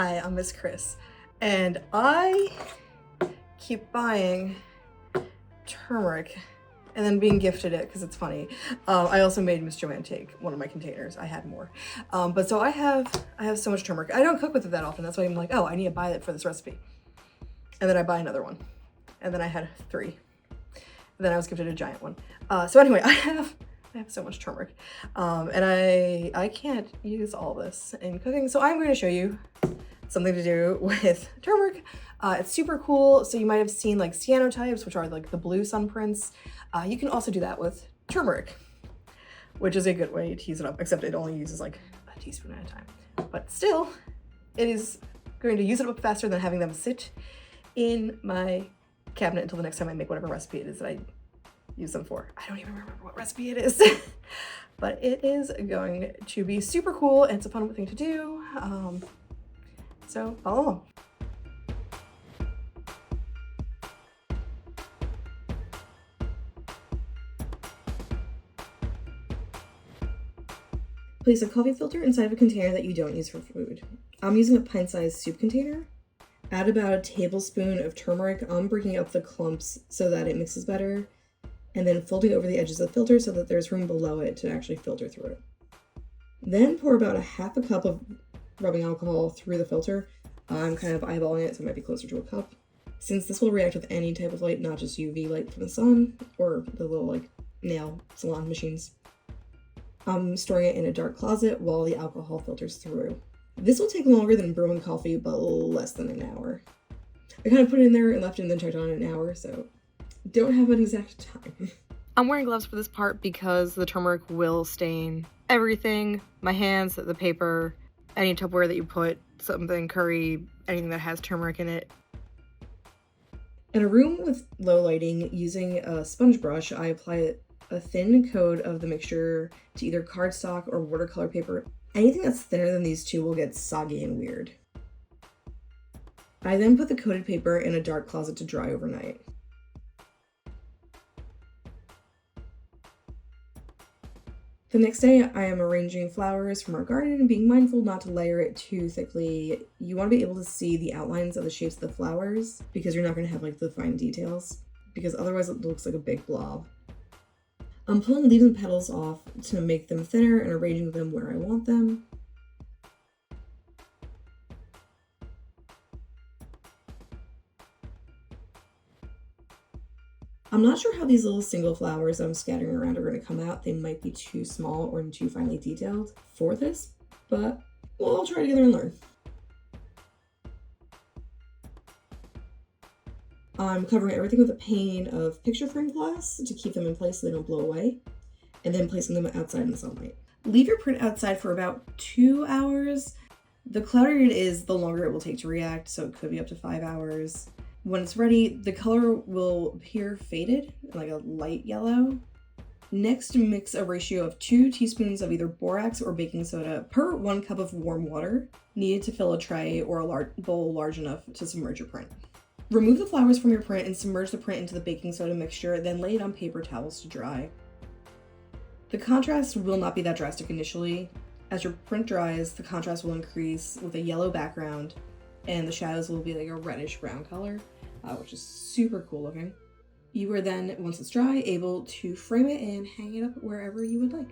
Hi, I'm Miss Chris, and I keep buying turmeric and then being gifted it because it's funny. I also made Miss Joanne take one of my containers. I had more. But so I have so much turmeric. I don't cook with it that often. That's why I'm like, oh, I need to buy it for this recipe. And then I buy another one. And then I had 3. And then I was gifted a giant one. So anyway, I have so much turmeric. And I can't use all this in cooking. So I'm going to show you something to do with turmeric. It's super cool. So you might have seen like cyanotypes, which are like the blue sun prints. You can also do that with turmeric, which is a good way to use it up, except it only uses like a teaspoon at a time. But still, it is going to use it up faster than having them sit in my cabinet until the next time I make whatever recipe it is that I use them for. I don't even remember what recipe it is, but it is going to be super cool and it's a fun thing to do. So follow along. Place a coffee filter inside of a container that you don't use for food. I'm using a pint-sized soup container. Add about a tablespoon of turmeric. I'm breaking up the clumps so that it mixes better, and then folding over the edges of the filter so that there's room below it to actually filter through it. Then pour about a half a cup of rubbing alcohol through the filter. I'm kind of eyeballing it, so it might be closer to a cup. Since this will react with any type of light, not just UV light from the sun or the little like nail salon machines. I'm storing it in a dark closet while the alcohol filters through. This will take longer than brewing coffee, but less than an hour. I kind of put it in there and left it and then checked on it in an hour, so don't have an exact time. I'm wearing gloves for this part because the turmeric will stain everything, my hands, the paper, any Tupperware that you put something curry, anything that has turmeric in it. In a room with low lighting, using a sponge brush, I apply a thin coat of the mixture to either cardstock or watercolor paper. Anything that's thinner than these two will get soggy and weird. I then put the coated paper in a dark closet to dry overnight. The next day, I am arranging flowers from our garden and being mindful not to layer it too thickly. You want to be able to see the outlines of the shapes of the flowers because you're not going to have like the fine details, because otherwise it looks like a big blob. I'm pulling leaves and petals off to make them thinner and arranging them where I want them. I'm not sure how these little single flowers that I'm scattering around are going to come out. They might be too small or too finely detailed for this, but we'll all try together and learn. I'm covering everything with a pane of picture frame glass to keep them in place so they don't blow away, and then placing them outside in the sunlight. Leave your print outside for about 2 hours. The cloudier it is, the longer it will take to react, so it could be up to 5 hours. When it's ready, the color will appear faded, like a light yellow. Next, mix a ratio of 2 teaspoons of either borax or baking soda per 1 cup of warm water, needed to fill a tray or a bowl large enough to submerge your print. Remove the flowers from your print and submerge the print into the baking soda mixture, then lay it on paper towels to dry. The contrast will not be that drastic initially. As your print dries, the contrast will increase with a yellow background, and the shadows will be like a reddish brown color, which is super cool looking. You are then, once it's dry, able to frame it and hang it up wherever you would like.